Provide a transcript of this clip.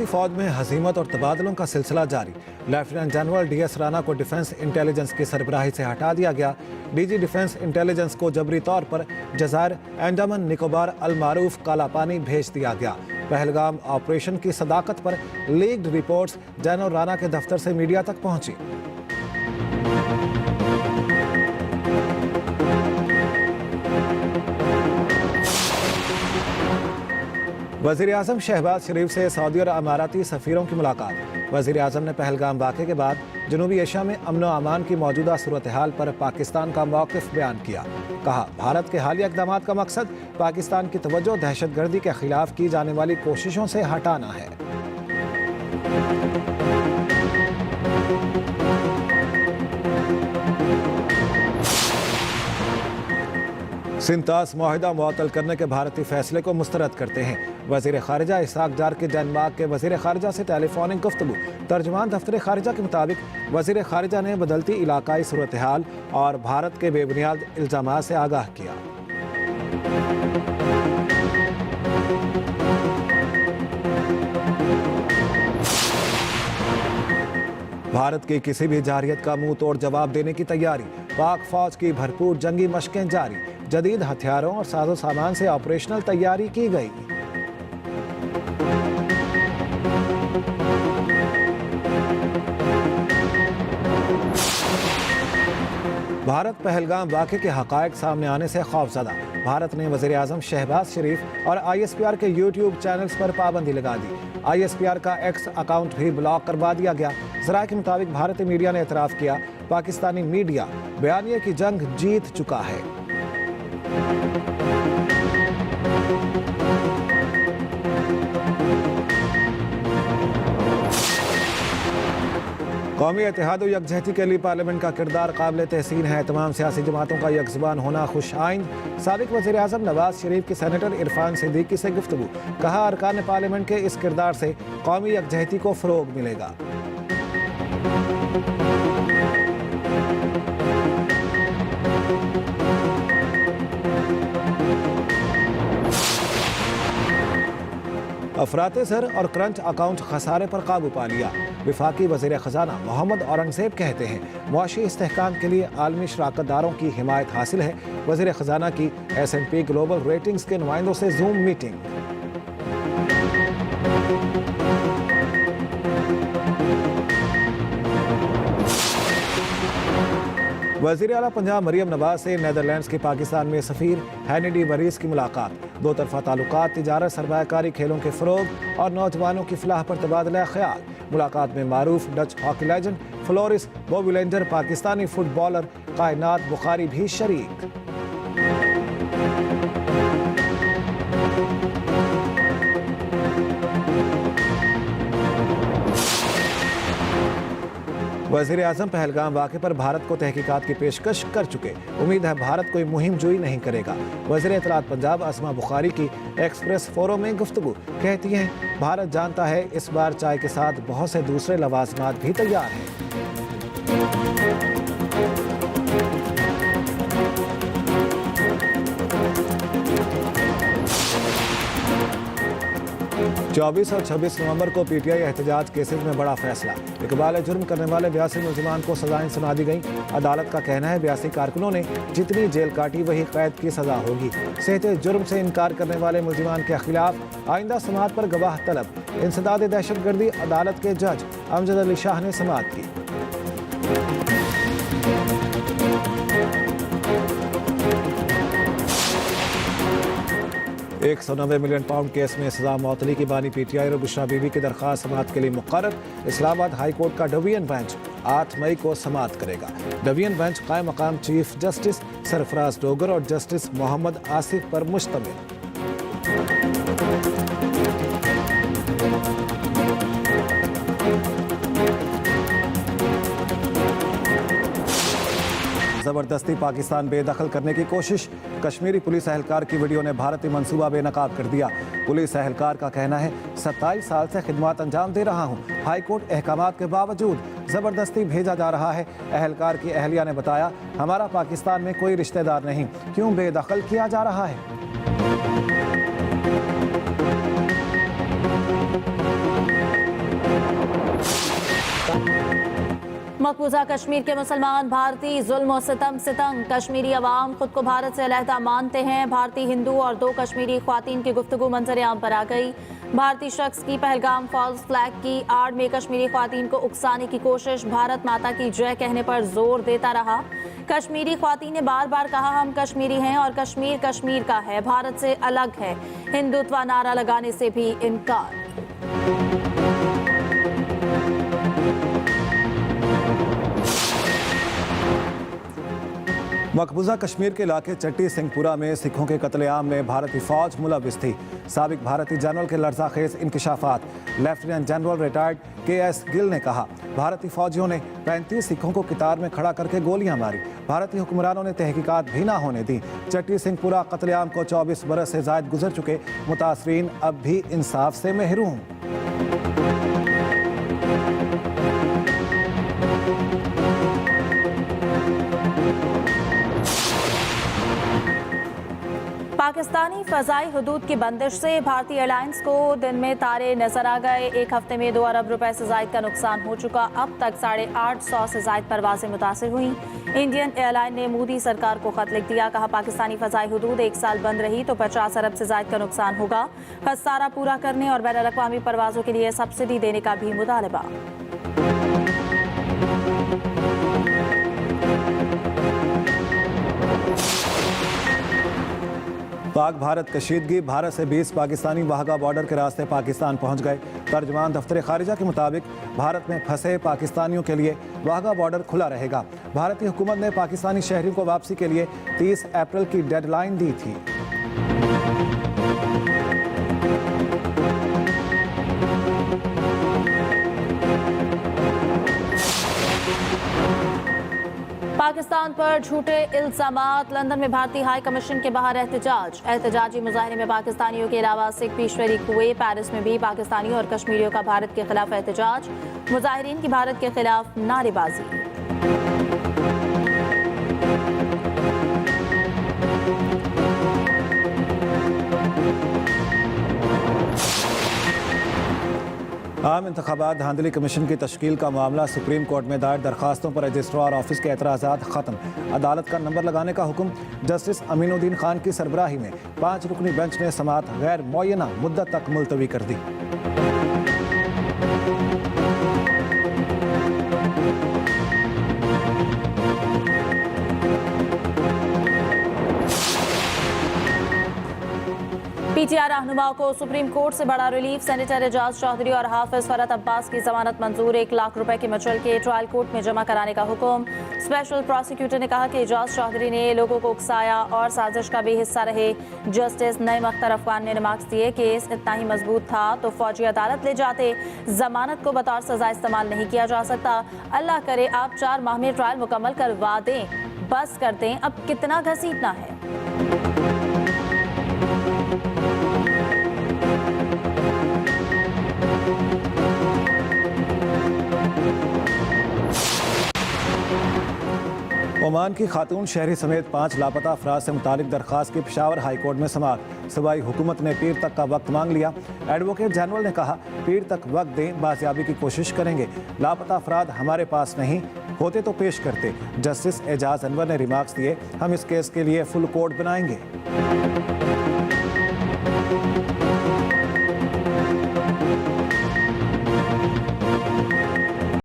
फौज में हजीमत और तबादलों का सिलसिला जारी। लेफ्टिनेंट जनरल DS राणा को डिफेंस इंटेलिजेंस की सरबराही से हटा दिया गया। DG डिफेंस इंटेलिजेंस को जबरी तौर पर जज़ायर, अंडमान निकोबार, अल मारूफ, काला पानी भेज दिया गया। पहलगाम ऑपरेशन की सदाकत पर लीक्ड रिपोर्ट्स जनरल राणा के दफ्तर से मीडिया तक पहुंची। वज़ीर-ए-आज़म शहबाज शरीफ से सऊदी और अमाराती सफ़ीरों की मुलाकात। वज़ीर-ए-आज़म ने पहलगाम वाक़े के बाद जनूबी एशिया में अमन व अमान की मौजूदा सूरत हाल पर पाकिस्तान का मौक़िफ़ बयान किया। कहा, भारत के हालिया इक़दामात का मकसद पाकिस्तान की तवज्जो दहशतगर्दी के ख़िलाफ़ की जाने वाली कोशिशों से हटाना है। सिंतास मुआहिदा मुअत्तल करने के भारतीय फैसले को मुस्तरद करते हैं। वज़ीर ख़ारिजा इसहाक़ डार के डेनमार्क के वज़ीर ख़ारिजा से टेलीफोनिक गुफ्तगू। तर्जुमान दफ्तर ख़ारिजा के मुताबिक वज़ीर ख़ारिजा ने बदलती इलाकाई सूरत हाल और भारत के बेबुनियाद इल्ज़ामात से आगाह किया। भारत की किसी भी जारहियत का मुंह तोड़ जवाब देने की तैयारी। पाक फौज की भरपूर जंगी मशकें जारी। जदीद हथियारों और साजो सामान से ऑपरेशनल तैयारी की गई। भारत पहलगाम वाक़े के हक़ाइक़ सामने आने से खौफज़दा। भारत ने वज़ीर-ए-आज़म शहबाज शरीफ और ISPR के YouTube चैनल्स पर पाबंदी लगा दी। ISPR का X अकाउंट भी ब्लॉक करवा दिया गया। ज़राए के मुताबिक भारतीय मीडिया ने एतराफ़ किया, पाकिस्तानी मीडिया बयानिए की जंग जीत चुका है। कौमी इत्तेहाद और यकजहती के लिए पार्लियामेंट का किरदार काबिल तहसीन है। तमाम सियासी जमातों का यकजुबान होना खुश आइंद। साबिक वज़ीर-ए-आज़म नवाज शरीफ की सेनेटर इरफान सिद्दीकी से गुफ्तगू। कहा, अरकान पार्लियामेंट के इस किरदार से कौमी यकजहती को फ़रोग मिलेगा। अफराते ज़र और क्रंच अकाउंट खसारे पर काबू पा लिया। वफाकी वज़ीर ख़जाना मोहम्मद औरंगज़ेब कहते हैं, मुआशी इस्तेहकाम के लिए आलमी शराकतदारों की हिमायत हासिल है। वज़ीर ख़जाना की S&P ग्लोबल रेटिंग्स के नुमाइंदों से जूम मीटिंग। वज़ीर आला पंजाब मरियम नवाज से नीदरलैंड्स के पाकिस्तान में सफ़ीर हैनिडी वरीस की मुलाकात। दो तरफ़ा ताल्लुकात, तिजारत, सरमायाकारी, खेलों के फ़रोग और नौजवानों की फलाह पर तबादला ख्याल। मुलाकात में मारूफ Dutch hockey legend Floris Bovelander, Pakistani footballer Kainat Bukhari भी शरीक। वज़ीर-ए-आज़म पहलगाम वाक़े पर भारत को तहकीकात की पेशकश कर चुके। उम्मीद है भारत कोई मुहिम जोई नहीं करेगा। वज़ीर इत्तलात पंजाब असमा बुखारी की एक्सप्रेस फोरम में गुफ्तगू। कहती हैं, भारत जानता है इस बार चाय के साथ बहुत से दूसरे लवाजमात भी तैयार हैं। 24 और 26 नवंबर को PTI एहतजाज केसेज में बड़ा फैसला। इकबाल जुर्म करने वाले 82 मुलजिमान को सजाएं सुना दी गई। अदालत का कहना है 82 कारकुनों ने जितनी जेल काटी वही कैद की सजा होगी। सेहत जुर्म से इनकार करने वाले मुलजिमान के खिलाफ आइंदा समाअत पर गवाह तलब। इंसदाद दहशतगर्दी अदालत के जज अमजद अली शाह ने समाअत की। 190 मिलियन पाउंड केस में सजा मौतली की बानी PTI और बुशरा बीबी की दरख्वास्त समाअत के लिए मुकर्रर। इस्लामाबाद हाई कोर्ट का डिवीजन बेंच 8 मई को समाअत करेगा। डिवीजन बेंच कायम मकाम चीफ जस्टिस सरफराज डोगर और जस्टिस मोहम्मद आसिफ पर मुश्तमिल। जबरदस्ती पाकिस्तान बेदखल करने की कोशिश। कश्मीरी पुलिस एहलकार की वीडियो ने भारतीय मंसूबा बेनकाब कर दिया। पुलिस एहलकार का कहना है 27 साल से खिदमत अंजाम दे रहा हूं। हाई कोर्ट अहकामात के बावजूद जबरदस्ती भेजा जा रहा है। एहलकार की अहलिया ने बताया, हमारा पाकिस्तान में कोई रिश्तेदार नहीं, क्यों बेदखल किया जा रहा है। मकबूजा कश्मीर के मुसलमान भारतीय जुल्म और सितम से तंग। कश्मीरी अवाम खुद को भारत से अलहदा मानते हैं। भारतीय हिंदू और 2 कश्मीरी ख्वातीन की गुफ्तगू मंजर आम पर आ गई। भारतीय शख्स की पहलगाम फॉल्स फ्लैग की आड़ में कश्मीरी ख्वातीन को उकसाने की कोशिश। भारत माता की जय कहने पर जोर देता रहा। कश्मीरी ख्वातीन ने बार बार कहा, हम कश्मीरी हैं और कश्मीर कश्मीर का है, भारत से अलग है। हिंदुत्व नारा लगाने से भी इनकार। मकबूजा कश्मीर के इलाके चट्टी सिंहपुरा में सिखों के कत्लेआम में भारतीय फौज मुलविस थी। साबिक भारतीय जनरल के लर्जाखेज इंकशाफात। Lieutenant general retired KS Gill ने कहा, भारतीय फौजियों ने 35 सिखों को कितार में खड़ा करके गोलियां मारी। भारतीय हुक्मरानों ने तहकीकात भी ना होने दी। चट्टी सिंहपुरा कत्लेआम को 24 बरस से जायद गुजर चुके मुतासरीन अब भी इंसाफ से महरूम। पाकिस्तानी फ़ज़ाई हदूद की बंदिश से भारतीय एयरलाइंस को दिन में तारे नजर आ गए। एक हफ्ते में 2 अरब रुपए से ज़ायद का नुकसान हो चुका। अब तक 850 से ज़ायद परवाजें मुतासिर हुई। इंडियन एयरलाइन ने मोदी सरकार को खत लिख दिया। कहा, पाकिस्तानी फ़ज़ाई हदूद 1 साल बंद रही तो 50 अरब से ज़ायद का नुकसान होगा। खसारा पूरा करने और बैनुल अक़वामी परवाज़ों के लिए सब्सिडी देने का भी मुतालबा। पाक भारत कशीदगी। भारत से 20 पाकिस्तानी वाघा बॉर्डर के रास्ते पाकिस्तान पहुंच गए। तर्जमान दफ्तर खारिजा के मुताबिक भारत में फंसे पाकिस्तानियों के लिए वाघा बॉर्डर खुला रहेगा। भारतीय हुकूमत ने पाकिस्तानी शहरियों को वापसी के लिए 30 अप्रैल की डेडलाइन दी थी। पाकिस्तान पर झूठे इल्जामात। लंदन में भारतीय हाई कमीशन के बाहर एहतजाजी मुजाहरे में पाकिस्तानियों के अलावा सिख पेशवेरी हुए। पेरिस में भी पाकिस्तानियों और कश्मीरियों का भारत के खिलाफ एहतजाज। मुजाहिरीन की भारत के खिलाफ नारेबाजी। आम इंतखाबात धांधली कमीशन की तश्कील का मामला। सुप्रीम कोर्ट में दायर दरखास्तों पर रजिस्ट्रार ऑफिस के एतराज़ात ख़त्म। अदालत का नंबर लगाने का हुक्म। जस्टिस अमीनुद्दीन खान की सरबराही में 5 रुकनी बेंच ने समाअत गैर मुअय्यना मुद्दत तक मुलतवी कर दी। PTI रहनुमाओं को सुप्रीम कोर्ट से बड़ा रिलीफ। सेनेटर एजाज चौधरी और हाफिज फरहत अब्बास की जमानत मंजूर। 1 लाख रुपए के मचल के ट्रायल कोर्ट में जमा कराने का हुक्म। स्पेशल प्रोसिक्यूटर ने कहा कि एजाज चौधरी ने लोगों को उकसाया और साजिश का भी हिस्सा रहे। जस्टिस नईम अख्तर अफगान ने रिमार्क्स दिए, केस इतना ही मजबूत था तो फौजी अदालत ले जाते। जमानत को बतौर सजा इस्तेमाल नहीं किया जा सकता। अल्लाह करे आप 4 माह में ट्रायल मुकम्मल करवा दें, बस कर दें, अब कितना घसीटना है। ओमान की खातून शहरी समेत 5 लापता अफराद से मुतालिक दरख्वास्त की पेशावर हाई कोर्ट में समाअत। सूबाई हुकूमत ने पीर तक का वक्त मांग लिया। एडवोकेट जनरल ने कहा, पीर तक वक्त दें, बाजियाबी की कोशिश करेंगे। लापता अफराद हमारे पास नहीं होते तो पेश करते। जस्टिस एजाज अनवर ने रिमार्क्स दिए, हम इस केस के लिए फुल कोर्ट बनाएंगे।